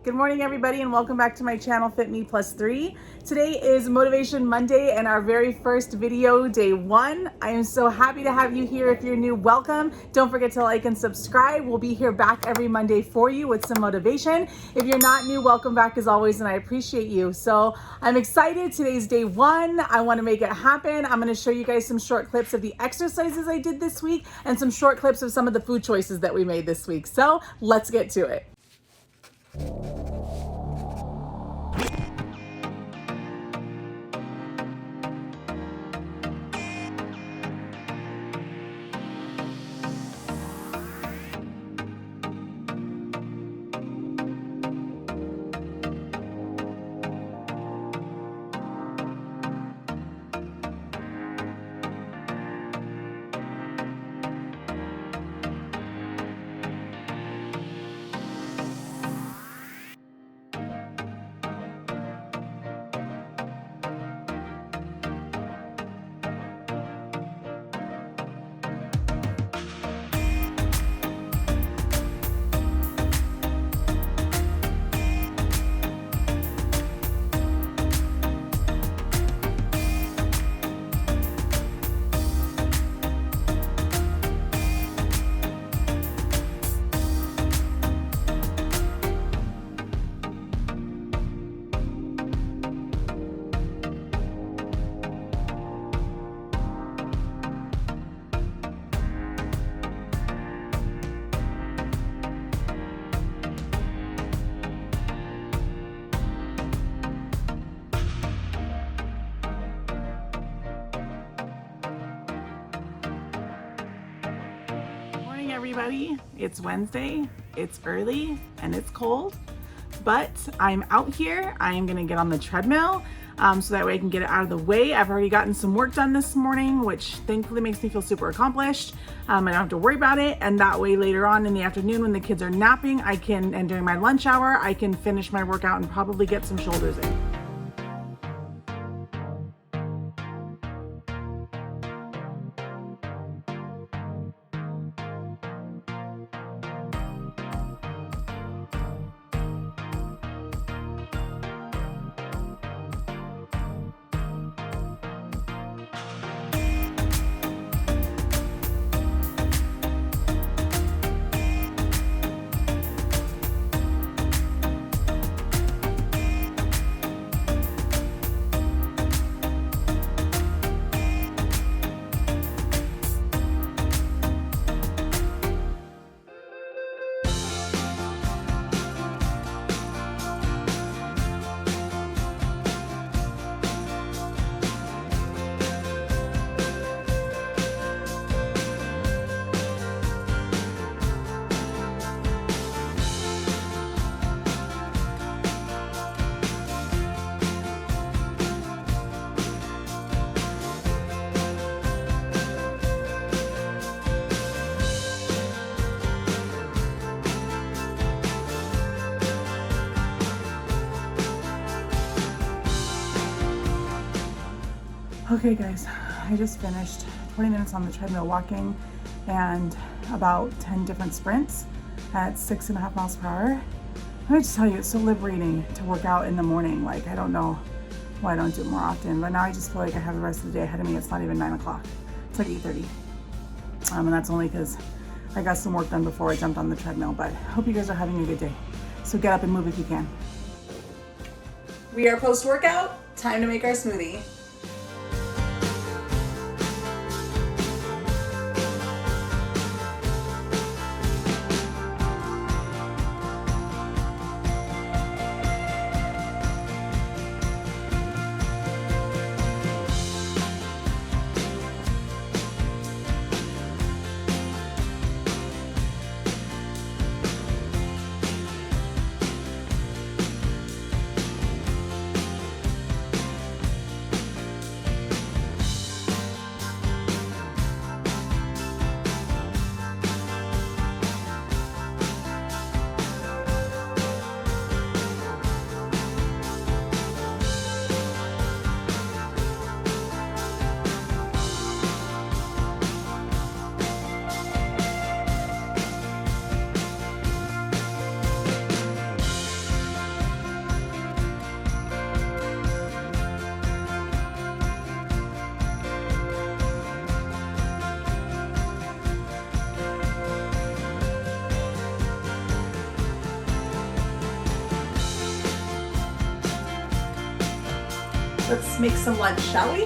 Good morning, everybody, and welcome back to my channel, Fit Me Plus 3. Today is Motivation Monday and our very first video, day one. I am so happy to have you here. If you're new, welcome. Don't forget to like and subscribe. We'll be here back every Monday for you with some motivation. If you're not new, welcome back as always, and I appreciate you. So I'm excited. Today's day one. I want to make it happen. I'm going to show you guys some short clips of the exercises I did this week and some short clips of some of the food choices that we made this week. So let's get to it. Everybody, it's Wednesday, it's early and it's cold, but I'm out here. I am gonna get on the treadmill so that way I can get it out of the way. I've already gotten some work done this morning, which thankfully makes me feel super accomplished. I don't have to worry about it, and that way later on in the afternoon when the kids are napping, and during my lunch hour, I can finish my workout and probably get some shoulders in. Okay guys, I just finished 20 minutes on the treadmill walking and about 10 different sprints at 6.5 miles per hour. Let me just tell you, it's so liberating to work out in the morning. Like, I don't know why I don't do it more often, but now I just feel like I have the rest of the day ahead of me. It's not even 9 o'clock. It's like 8:30. And that's only because I got some work done before I jumped on the treadmill, but I hope you guys are having a good day. So get up and move if you can. We are post-workout, time to make our smoothie. Let's make some lunch, shall we?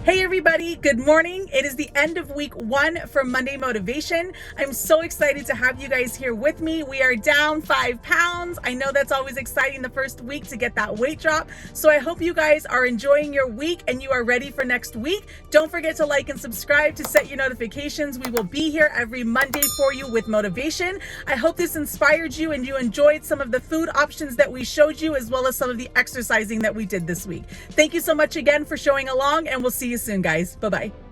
Hey everybody, good morning. It is the end of week 1 for Monday Motivation. I'm so excited to have you guys here with me. We are down 5 pounds. I know that's always exciting the first week to get that weight drop. So I hope you guys are enjoying your week and you are ready for next week. Don't forget to like and subscribe to set your notifications. We will be here every Monday for you with motivation. I hope this inspired you and you enjoyed some of the food options that we showed you, as well as some of the exercising that we did this week. Thank you so much again for showing along, and we'll see you soon, guys. Bye-bye.